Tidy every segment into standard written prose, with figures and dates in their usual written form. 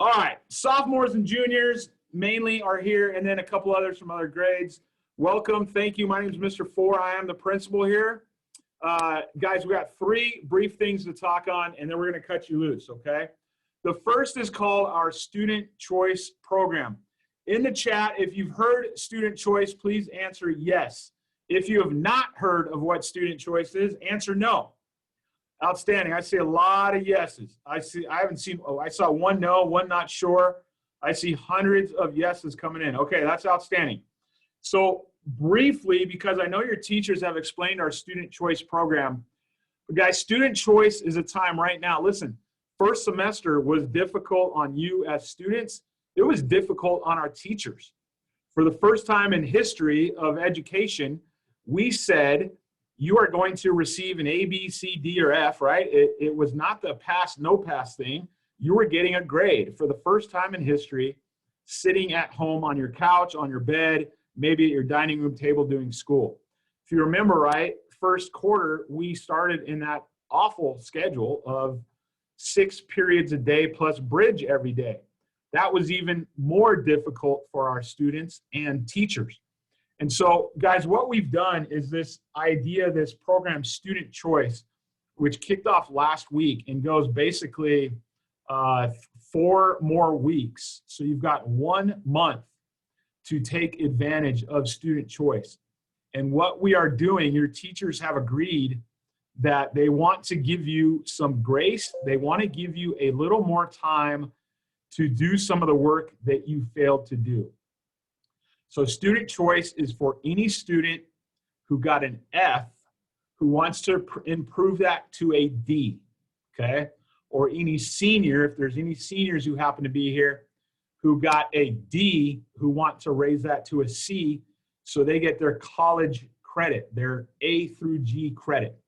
All right, sophomores and juniors mainly are here, and then a couple others from other grades. Welcome, thank you. My name is Mr. Fore. I am the principal here. Guys, we got three brief things to talk on, and then we're going to cut you loose, okay? The first is called our Student Choice Program. In the chat, if you've heard Student Choice, please answer yes. If you have not heard of what Student Choice is, answer no. Outstanding. I see a lot of yeses. I saw one no, one not sure. I see hundreds of yeses coming in. Okay, that's outstanding. So briefly, because I know your teachers have explained our Student Choice Program, but guys, Student Choice is a time right now. Listen, first semester was difficult on you as students. It was difficult on our teachers. For the first time in history of education, we said, you are going to receive an A, B, C, D, or F, right? It was not the pass, no pass thing. You were getting a grade for the first time in history, sitting at home on your couch, on your bed, maybe at your dining room table doing school. If you remember right, first quarter, we started in that awful schedule of 6 periods a day plus bridge every day. That was even more difficult for our students and teachers. And so, guys, what we've done is this idea, this program, Student Choice, which kicked off last week and goes basically 4 more weeks. So you've got 1 month to take advantage of Student Choice. And what we are doing, your teachers have agreed that they want to give you some grace. They want to give you a little more time to do some of the work that you failed to do. So Student Choice is for any student who got an F who wants to improve that to a D, okay? Or any senior, if there's any seniors who happen to be here, who got a D who want to raise that to a C so they get their college credit, their A through G credit.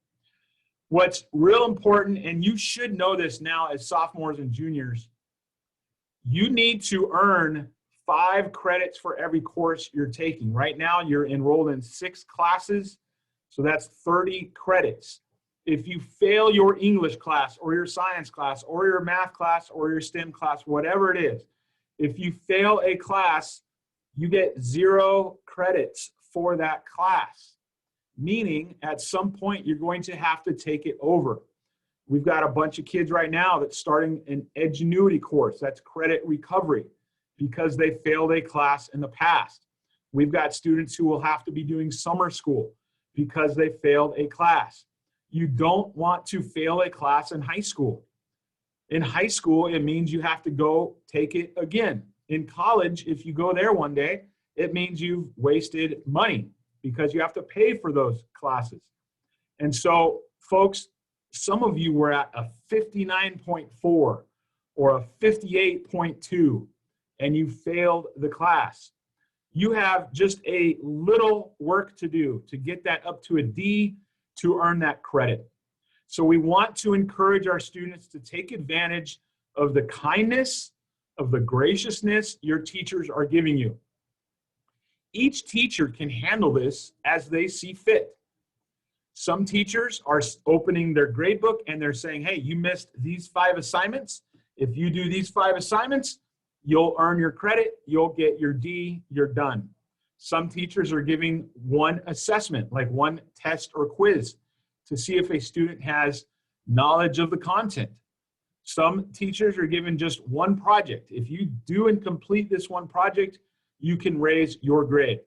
What's real important, and you should know this now as sophomores and juniors, you need to earn 5 credits for every course you're taking. Right now, you're enrolled in 6 classes, so that's 30 credits. If you fail your English class or your science class or your math class or your STEM class, whatever it is, if you fail a class, you get 0 credits for that class, meaning at some point you're going to have to take it over. We've got a bunch of kids right now that's starting an Edgenuity course, that's credit recovery, because they failed a class in the past. We've got students who will have to be doing summer school because they failed a class. You don't want to fail a class in high school. In high school, it means you have to go take it again. In college, if you go there one day, it means you've wasted money because you have to pay for those classes. And so, folks, some of you were at a 59.4 or a 58.2, and you failed the class. You have just a little work to do to get that up to a D to earn that credit. So we want to encourage our students to take advantage of the kindness, of the graciousness your teachers are giving you. Each teacher can handle this as they see fit. Some teachers are opening their gradebook and they're saying, hey, you missed these 5 assignments. If you do these 5 assignments, you'll earn your credit, you'll get your D, you're done. Some teachers are giving 1 assessment, like 1 test or quiz, to see if a student has knowledge of the content. Some teachers are given just 1 project. If you do and complete this 1 project, you can raise your grade.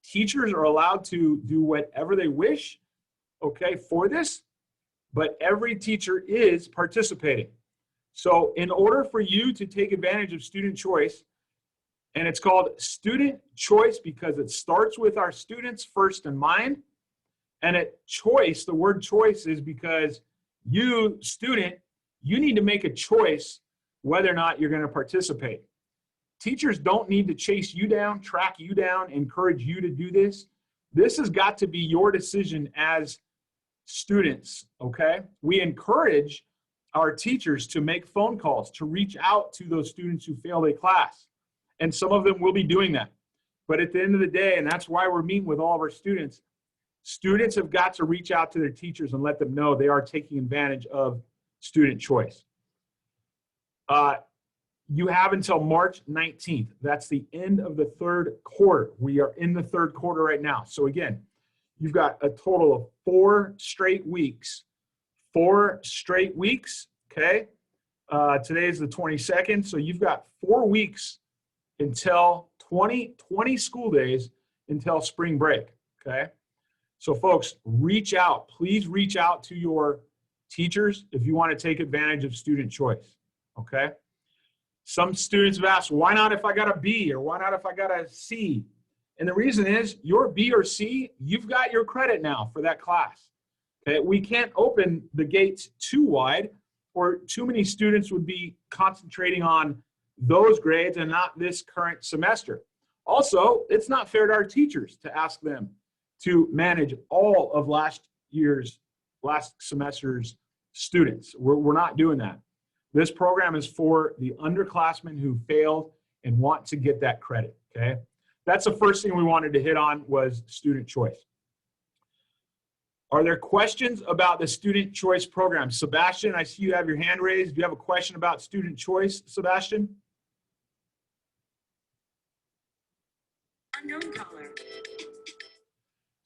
Teachers are allowed to do whatever they wish, okay, for this, but every teacher is participating. So in order for you to take advantage of Student Choice, and it's called Student Choice because it starts with our students first in mind, and choice, the word choice is because you, student, you need to make a choice whether or not you're going to participate. Teachers don't need to chase you down, track you down, encourage you to do this. This has got to be your decision as students, okay? We encourage our teachers to make phone calls, to reach out to those students who failed a class. And some of them will be doing that. But at the end of the day, and that's why we're meeting with all of our students, students have got to reach out to their teachers and let them know they are taking advantage of Student Choice. you have until March 19th. That's the end of the third quarter. We are in the third quarter right now. So again, you've got a total of 4 straight weeks. 4 straight weeks, okay? Today is the 22nd, so you've got 4 weeks until 20 school days until spring break, okay? So folks, reach out. Please reach out to your teachers if you want to take advantage of student choice, okay? Some students have asked, why not if I got a B, or why not if I got a C? And the reason is your B or C, you've got your credit now for that class. Okay, we can't open the gates too wide, or too many students would be concentrating on those grades and not this current semester. Also, it's not fair to our teachers to ask them to manage all of last semester's students. We're not doing that. This program is for the underclassmen who failed and want to get that credit, okay? That's the first thing we wanted to hit on, was student choice. Are there questions about the student choice program? Sebastian, I see you have your hand raised. Do you have a question about student choice, Sebastian? Unknown caller.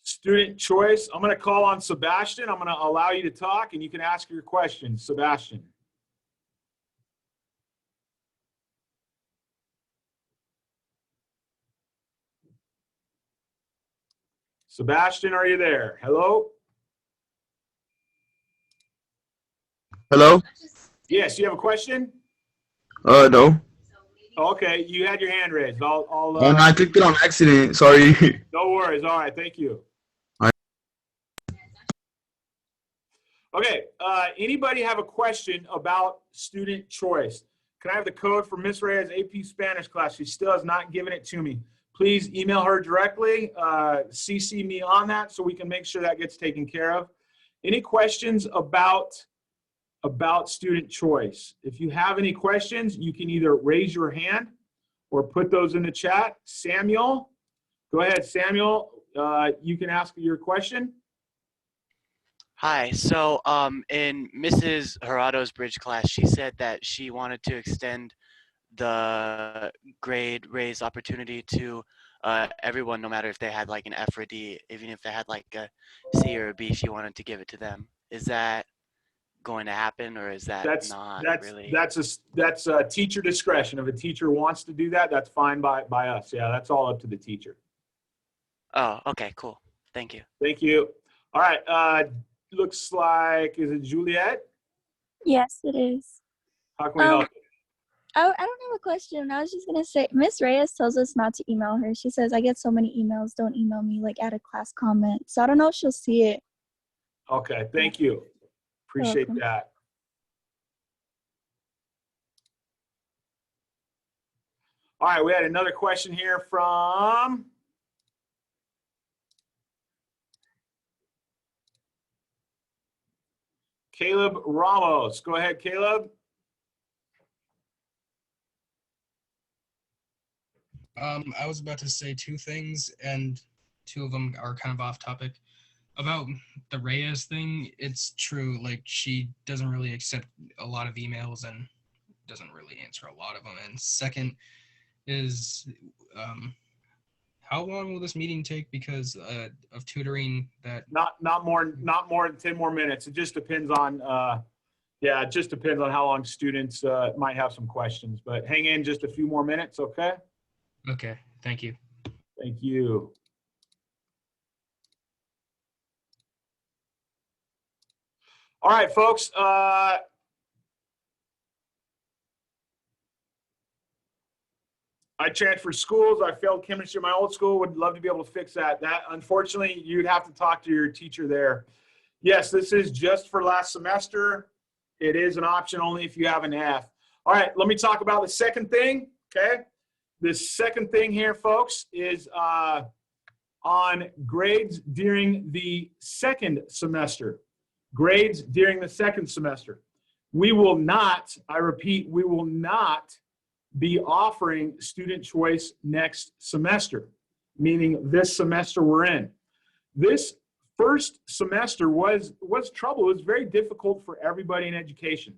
Student choice. I'm going to call on Sebastian. I'm going to allow you to talk, and you can ask your question. Sebastian. Sebastian, are you there? Hello? Hello? Yes, you have a question? No. Okay, you had your hand raised. Oh, no, I clicked it on accident. Sorry. No worries. All right, thank you. Okay, anybody have a question about student choice? Can I have the code for Miss Reyes' AP Spanish class? She still has not given it to me. Please email her directly, CC me on that so we can make sure that gets taken care of. Any questions about student choice? If you have any questions, you can either raise your hand or put those in the chat. Samuel, go ahead, Samuel. You can ask your question. Hi. So in Mrs. Jurado's bridge class, she said that she wanted to extend the grade raise opportunity to everyone, no matter if they had like an F or a D, even if they had like a C or a B, she wanted to give it to them. Is that going to happen, or is that not really? That's a teacher discretion. If a teacher wants to do that, that's fine by us. Yeah, that's all up to the teacher. Oh, okay, cool. Thank you. Thank you. All right. Looks like, is it Juliet? Yes, it is. How can we help you? I don't have a question. I was just going to say, Miss Reyes tells us not to email her. She says, I get so many emails. Don't email me, like add a class comment. So I don't know if she'll see it. Okay, thank you. Appreciate that. All right, we had another question here from Caleb Ramos. Go ahead, Caleb. I was about to say 2 things, and 2 of them are kind of off topic. About the Reyes thing, it's true, like she doesn't really accept a lot of emails and doesn't really answer a lot of them. And second is, how long will this meeting take because of tutoring that? Not more than 10 more minutes. It just depends on it just depends on how long students might have some questions, but hang in just a few more minutes, okay? Okay, thank you. Thank you. All right, folks. I transferred schools. I failed chemistry at my old school. Would love to be able to fix that. Unfortunately, you'd have to talk to your teacher there. Yes, this is just for last semester. It is an option only if you have an F. All right, let me talk about the second thing, okay? The second thing here, folks, is on grades during the second semester. Grades during the second semester. We will not, I repeat, we will not be offering student choice next semester, meaning this semester we're in. This first semester was trouble. It was very difficult for everybody in education.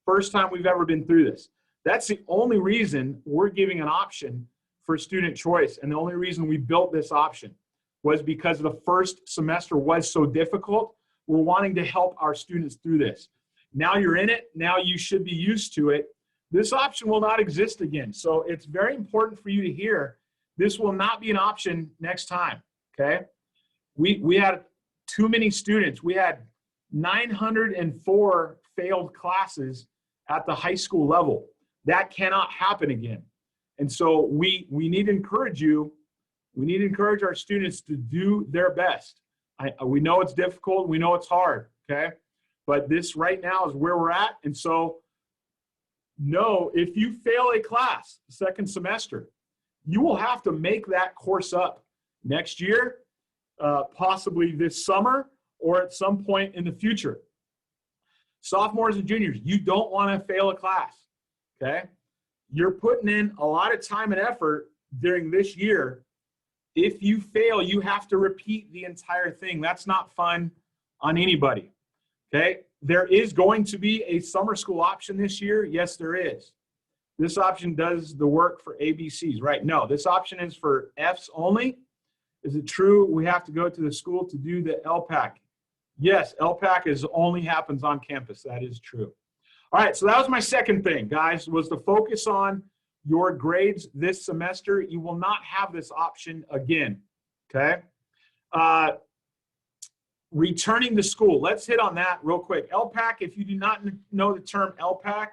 First time we've ever been through this. That's the only reason we're giving an option for student choice. And the only reason we built this option was because the first semester was so difficult. We're wanting to help our students through this. Now you're in it. Now you should be used to it. This option will not exist again. So it's very important for you to hear this will not be an option next time, okay? We had too many students. We had 904 failed classes at the high school level. That cannot happen again. And so we need to encourage you. We need to encourage our students to do their best. We know it's difficult. We know it's hard, okay? But this right now is where we're at. And so know if you fail a class second semester, you will have to make that course up next year, possibly this summer, or at some point in the future. Sophomores and juniors, you don't want to fail a class, okay? You're putting in a lot of time and effort during this year. If you fail, you have to repeat the entire thing. That's not fun on anybody, okay? There is going to be a summer school option this year. Yes, there is. This option does the work for ABCs, right? No, this option is for Fs only. Is it true we have to go to the school to do the LPAC? Yes, LPAC only happens on campus. That is true. All right, so that was my second thing, guys, was to focus on your grades this semester. You will not have this option again, okay? Returning to school. Let's hit on that real quick. LPAC, if you do not know the term LPAC,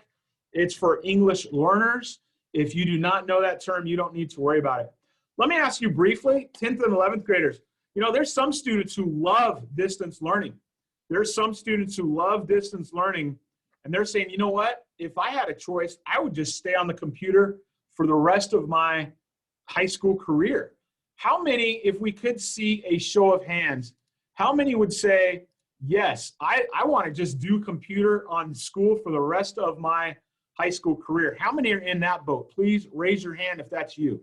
it's for English learners. If you do not know that term, you don't need to worry about it. Let me ask you briefly, 10th and 11th graders, you know, there's some students who love distance learning. There's some students who love distance learning, and they're saying, you know what? If I had a choice, I would just stay on the computer for the rest of my high school career. How many, if we could see a show of hands, how many would say, yes, I want to just do computer on school for the rest of my high school career? How many are in that boat? Please raise your hand if that's you.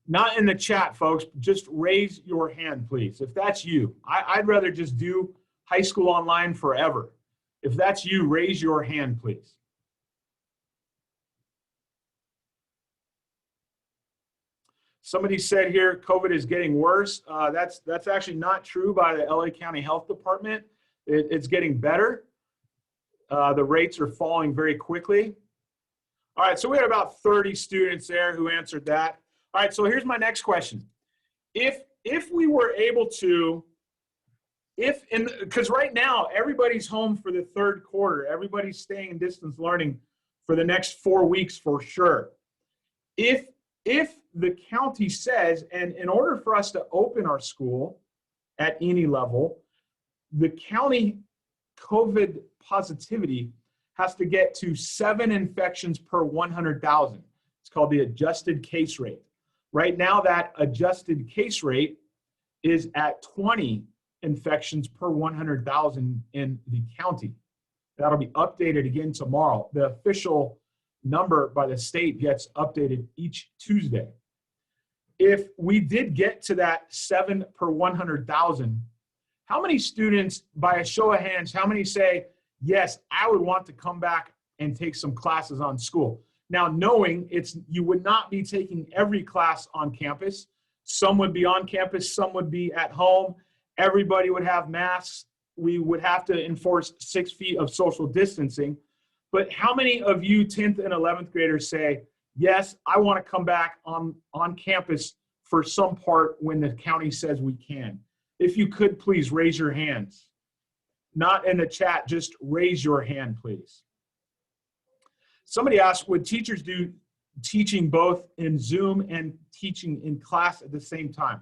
Not in the chat, folks. Just raise your hand, please, if that's you. I'd rather just do high school online forever. If that's you, raise your hand, please. Somebody said here, COVID is getting worse. That's actually not true by the LA County Health Department. It's getting better. The rates are falling very quickly. All right, so we had about 30 students there who answered that. All right, so here's my next question. If we were able to, because right now everybody's home for the third quarter, everybody's staying in distance learning for the next 4 weeks for sure. If the county says, and in order for us to open our school at any level, the county COVID positivity has to get to 7 infections per 100,000. It's called the adjusted case rate. Right now, that adjusted case rate is at 20 infections per 100,000 in the county. That'll be updated again tomorrow. The official number by the state gets updated each Tuesday. If we did get to that 7 per 100,000, how many students, by a show of hands, how many say, yes, I would want to come back and take some classes on school? Now, knowing you would not be taking every class on campus. Some would be on campus, some would be at home. Everybody would have masks. We would have to enforce 6 feet of social distancing. But how many of you 10th and 11th graders say, yes, I want to come back on campus for some part when the county says we can? If you could, please raise your hands. Not in the chat, just raise your hand, please. Somebody asked, would teachers do teaching both in Zoom and teaching in class at the same time?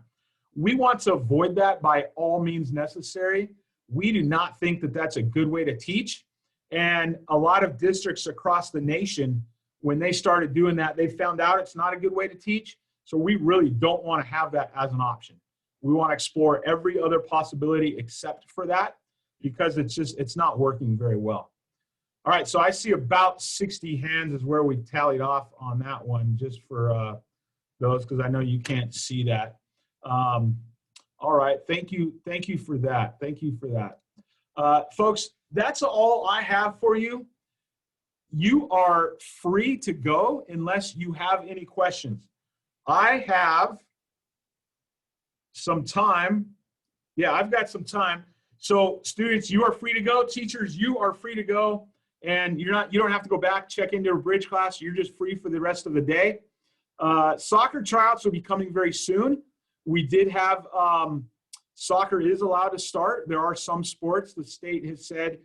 We want to avoid that by all means necessary. We do not think that that's a good way to teach. And a lot of districts across the nation, when they started doing that, they found out it's not a good way to teach. So we really don't want to have that as an option. We want to explore every other possibility except for that, because it's not working very well. All right, so I see about 60 hands is where we tallied off on that one, just for those, because I know you can't see that. All right, thank you for that. Thank you for that. Folks, that's all I have for you. You are free to go unless you have any questions. I have some time. Yeah, I've got some time. So students, you are free to go. Teachers, you are free to go. And you don't have to go back, check into a bridge class. You're just free for the rest of the day. Soccer tryouts will be coming very soon. We did have, soccer is allowed to start. There are some sports the state has said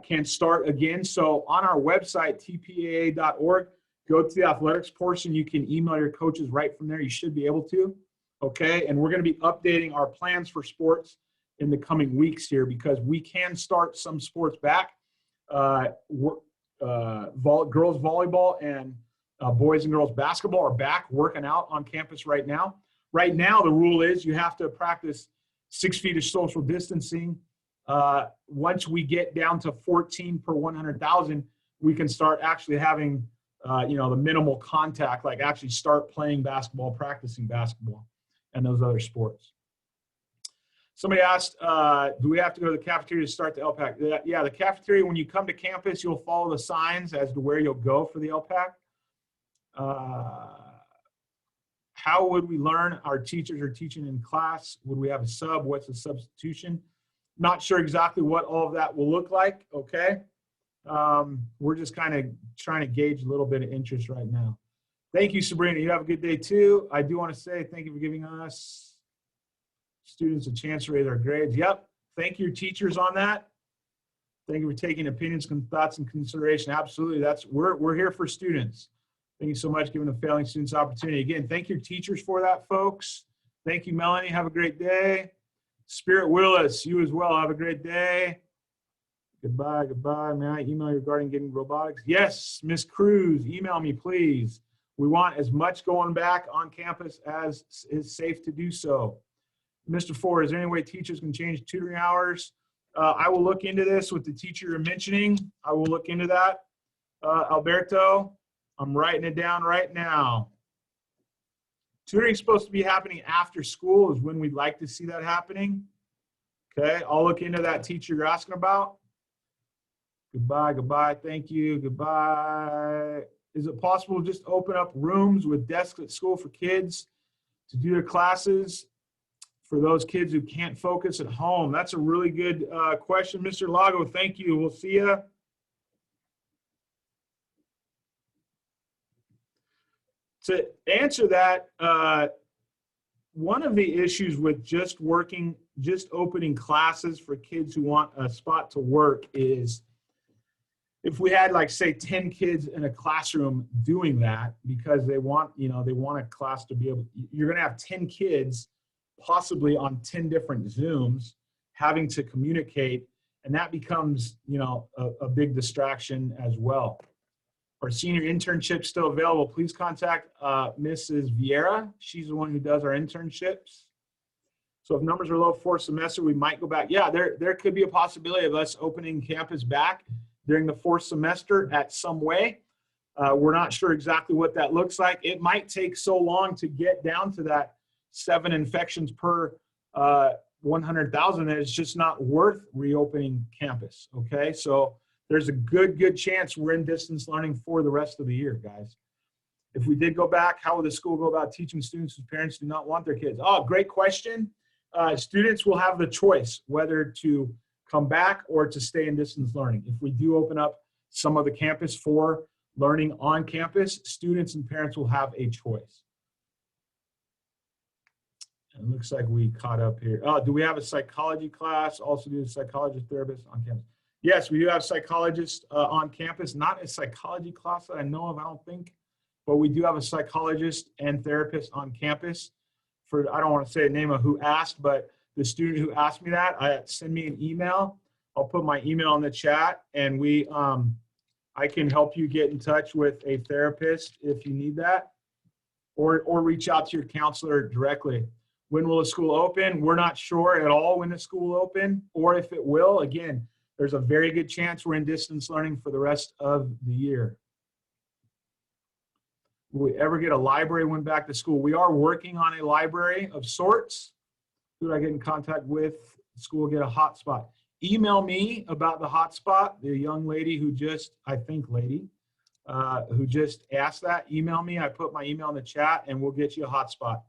can start again. So on our website, tpaa.org, go to the athletics portion. You can email your coaches right from there. You should be able to. Okay, and we're going to be updating our plans for sports in the coming weeks here because we can start some sports back. Girls volleyball and boys and girls basketball are back working out on campus right now. Right now, the rule is you have to practice 6 feet of social distancing. Once we get down to 14 per 100,000, we can start actually having, the minimal contact, like actually start playing basketball, practicing basketball, and those other sports. Somebody asked, do we have to go to the cafeteria to start the LPAC? Yeah, the cafeteria, when you come to campus, you'll follow the signs as to where you'll go for the LPAC. How would we learn? Our teachers are teaching in class. Would we have a sub? What's the substitution? Not sure exactly what all of that will look like, okay? We're just kind of trying to gauge a little bit of interest right now. Thank you, Sabrina. You have a good day too. I do want to say thank you for giving us students a chance to raise their grades. Yep. Thank you, teachers, on that. Thank you for taking opinions, thoughts, and consideration. Absolutely. We're here for students. Thank you so much, giving the failing students opportunity. Again, thank your teachers for that, folks. Thank you, Melanie. Have a great day. Spirit Willis, you as well. Have a great day. Goodbye, goodbye. May I email you regarding getting robotics? Yes, Miss Cruz, email me, please. We want as much going back on campus as is safe to do so. Mr. Fore, is there any way teachers can change tutoring hours? I will look into this with the teacher you're mentioning. I will look into that. Alberto, I'm writing it down right now. Tutoring is supposed to be happening after school is when we'd like to see that happening. Okay, I'll look into that teacher you're asking about. Goodbye, goodbye, thank you, goodbye. Is it possible to just open up rooms with desks at school for kids to do their classes for those kids who can't focus at home? That's a really good question, Mr. Lago. Thank you. We'll see you. To answer that, one of the issues with just opening classes for kids who want a spot to work is if we had, like, say 10 kids in a classroom doing that because they want a class to be able, you're going to have 10 kids possibly on 10 different Zooms having to communicate, and that becomes, a big distraction as well. Our senior internship still available. Please contact Mrs. Vieira. She's the one who does our internships. So if numbers are low for semester, we might go back. Yeah, there could be a possibility of us opening campus back during the fourth semester at some way. We're not sure exactly what that looks like. It might take so long to get down to that 7 infections per 100,000 that it's just not worth reopening campus, okay? So there's a good chance we're in distance learning for the rest of the year, guys. If we did go back, how would the school go about teaching students whose parents do not want their kids? Oh, great question. Students will have the choice whether to come back or to stay in distance learning. If we do open up some of the campus for learning on campus, students and parents will have a choice. It looks like we caught up here. Oh, do we have a psychology class? Also do a psychologist therapist on campus? Yes, we do have psychologists on campus. Not a psychology class that I know of, I don't think, but we do have a psychologist and therapist on campus. I don't want to say the name of who asked, but the student who asked me that, send me an email. I'll put my email in the chat, and I can help you get in touch with a therapist if you need that, or reach out to your counselor directly. When will the school open? We're not sure at all when the school will open or if it will. Again, there's a very good chance we're in distance learning for the rest of the year. Will we ever get a library when back to school? We are working on a library of sorts. Who do I get in contact with? The school will get a hotspot. email me about the hotspot. The young lady who just, I think who just asked that, email me. I put my email in the chat and we'll get you a hotspot.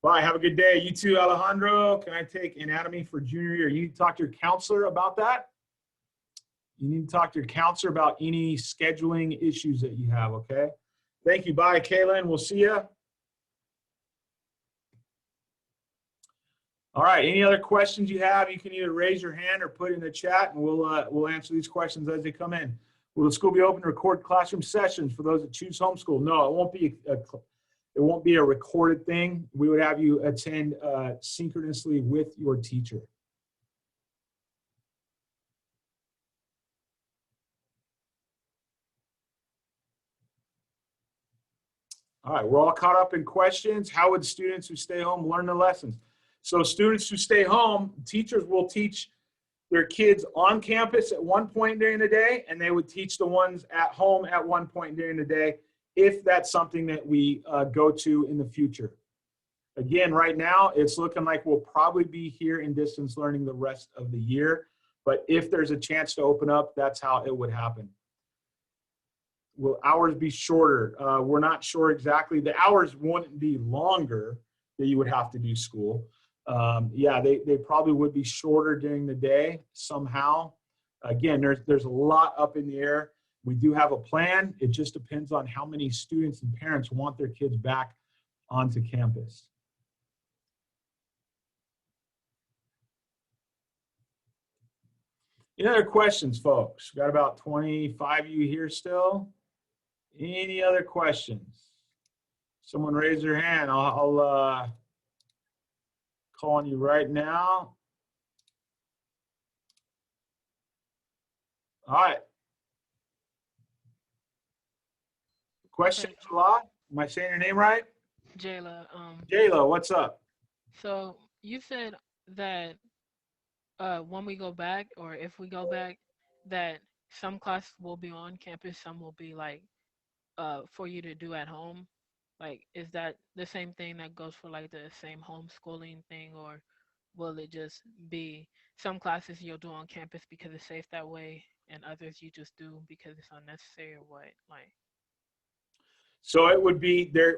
Bye, have a good day. You too, Alejandro. Can I take anatomy for junior year? You need to talk to your counselor about that. You need to talk to your counselor about any scheduling issues that you have, okay? Thank you. Bye, Kaylin. We'll see you. All right, any other questions you have, you can either raise your hand or put it in the chat, and we'll answer these questions as they come in. Will the school be open to record classroom sessions for those that choose homeschool? No, it won't be a recorded thing. We would have you attend synchronously with your teacher. All right, we're all caught up in questions. How would students who stay home learn the lessons? So students who stay home, teachers will teach their kids on campus at one point during the day, and they would teach the ones at home at one point during the day, if that's something that we go to in the future. Again, right now, it's looking like we'll probably be here in distance learning the rest of the year, but if there's a chance to open up, that's how it would happen. Will hours be shorter? We're not sure exactly. The hours wouldn't be longer that you would have to do school. Yeah, they probably would be shorter during the day somehow. Again, there's a lot up in the air. We do have a plan. It just depends on how many students and parents want their kids back onto campus. Any other questions, folks? We've got about 25 of you here still. Any other questions? Someone raise their hand. I'll call on you right now. All right. Question, Jala? Am I saying your name right? Jayla, Jayla, what's up? so you said that when we go back, or if we go back, that some classes will be on campus, some will be like for you to do at home. Like, is that the same thing that goes for like the same homeschooling thing, or will it just be some classes you'll do on campus because it's safe that way, and others you just do because it's unnecessary, or what? Like, So it would be there,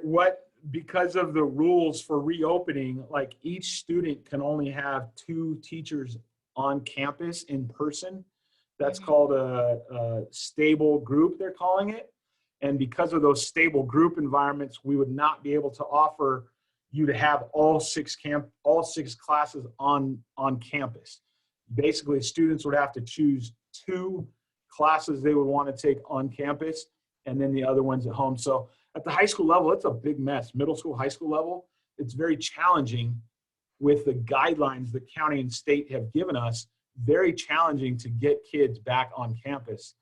because of the rules for reopening, like each student can only have 2 teachers on campus in person. That's called a stable group, they're calling it. And because of those stable group environments, we would not be able to offer you to have all 6 classes on campus. Basically, students would have to choose 2 classes they would want to take on campus, and then the other ones at home. So at the high school level, it's a big mess. Middle school, high school level, it's very challenging with the guidelines the county and state have given us, very challenging to get kids back on campus.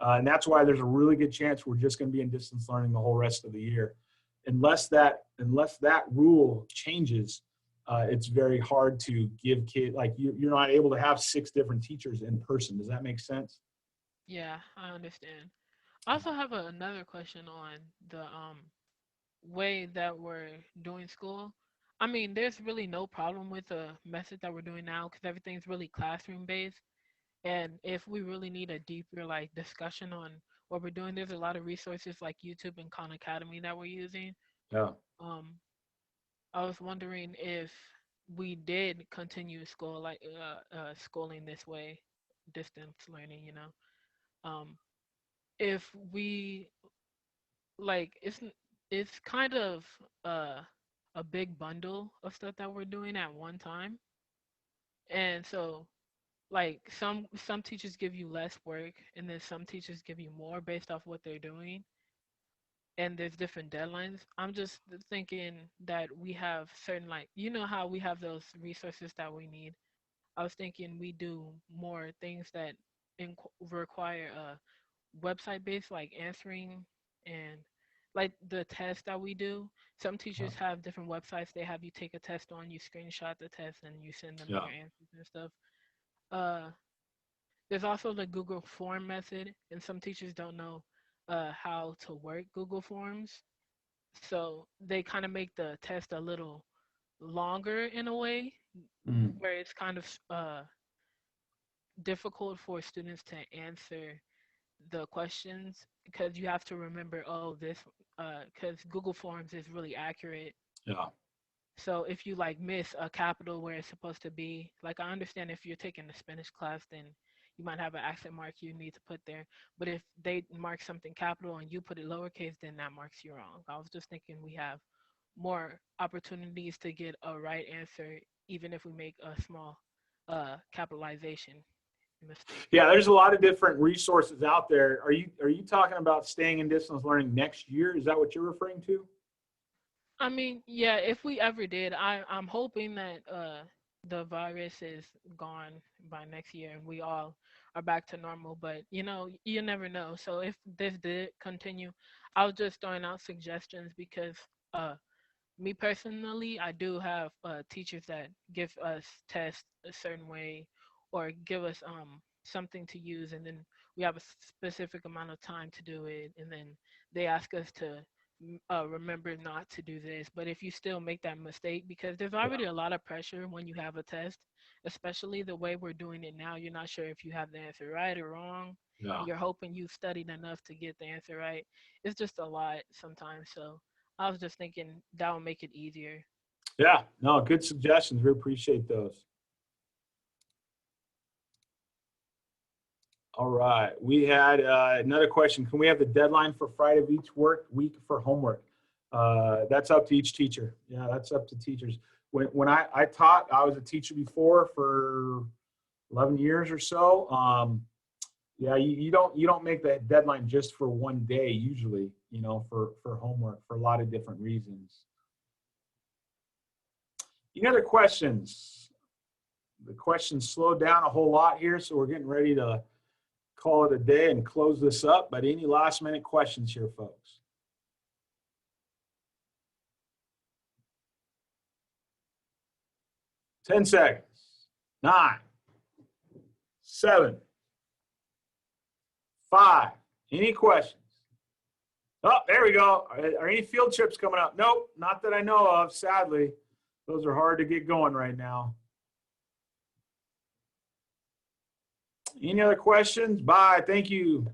And that's why there's a really good chance we're just going to be in distance learning the whole rest of the year. Unless that rule changes, it's very hard to give kids, like you're not able to have 6 different teachers in person. Does that make sense? yeah, I understand. I also have another question on the way that we're doing school. I mean, there's really no problem with the method that we're doing now because everything's really classroom based. And if we really need a deeper like discussion on what we're doing, there's a lot of resources like YouTube and Khan Academy that we're using. Yeah. Um, I was wondering if we did continue school like schooling this way, distance learning, um, if we like it's kind of uh a big bundle of stuff that we're doing at one time. And so like some teachers give you less work, and then some teachers give you more based off what they're doing, and there's different deadlines. I'm just thinking that we have certain, like, how we have those resources that we need. I was thinking we do more things that require website based, like answering, and like the test that we do. Some teachers have different websites they have you take a test on, you screenshot the test and you send them Yeah. your answers and stuff. uh there's also the Google form method, and some teachers don't know how to work Google forms, so they kind of make the test a little longer in a way, Mm. where it's kind of difficult for students to answer the questions because you have to remember, oh, this, because Google Forms is really accurate. Yeah. So if you like miss a capital where it's supposed to be, like I understand if you're taking the Spanish class, then you might have an accent mark you need to put there. But if they mark something capital and you put it lowercase, then that marks you wrong. I was just thinking we have more opportunities to get a right answer, even if we make a small capitalization mistake. Yeah, there's a lot of different resources out there. Are you talking about staying in distance learning next year? Is that what you're referring to? I mean, yeah, if we ever did, I'm hoping that the virus is gone by next year and we all are back to normal. But you know, you never know. So if this did continue, I was just throwing out suggestions because uh, me personally, I do have teachers that give us tests a certain way or give us something to use, and then we have a specific amount of time to do it, and then they ask us to remember not to do this. But if you still make that mistake, because there's already a lot of pressure when you have a test, especially the way we're doing it now, you're not sure if you have the answer right or wrong, Yeah. and you're hoping you've studied enough to get the answer right. It's just a lot sometimes. So I was just thinking that would make it easier. Yeah. No, good suggestions. We appreciate those. All right. We had another question. Can we have the deadline for Friday of each work week for homework? That's up to each teacher. Yeah, that's up to teachers. When I taught, I was a teacher before for 11 years or so. Yeah, you don't make that deadline just for one day usually, you know, for homework for a lot of different reasons. Any other questions? The questions slowed down a whole lot here, so we're getting ready to call it a day and close this up. But any last minute questions here, folks? Ten seconds. 9, 7, 5. Any questions? Oh, there we go. Are any field trips coming up? Nope, not that I know of, sadly. Those are hard to get going right now. Any other questions? Bye. Thank you.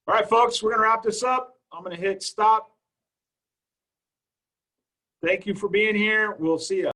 All right, folks, we're going to wrap this up. I'm going to hit stop. Thank you for being here. We'll see you.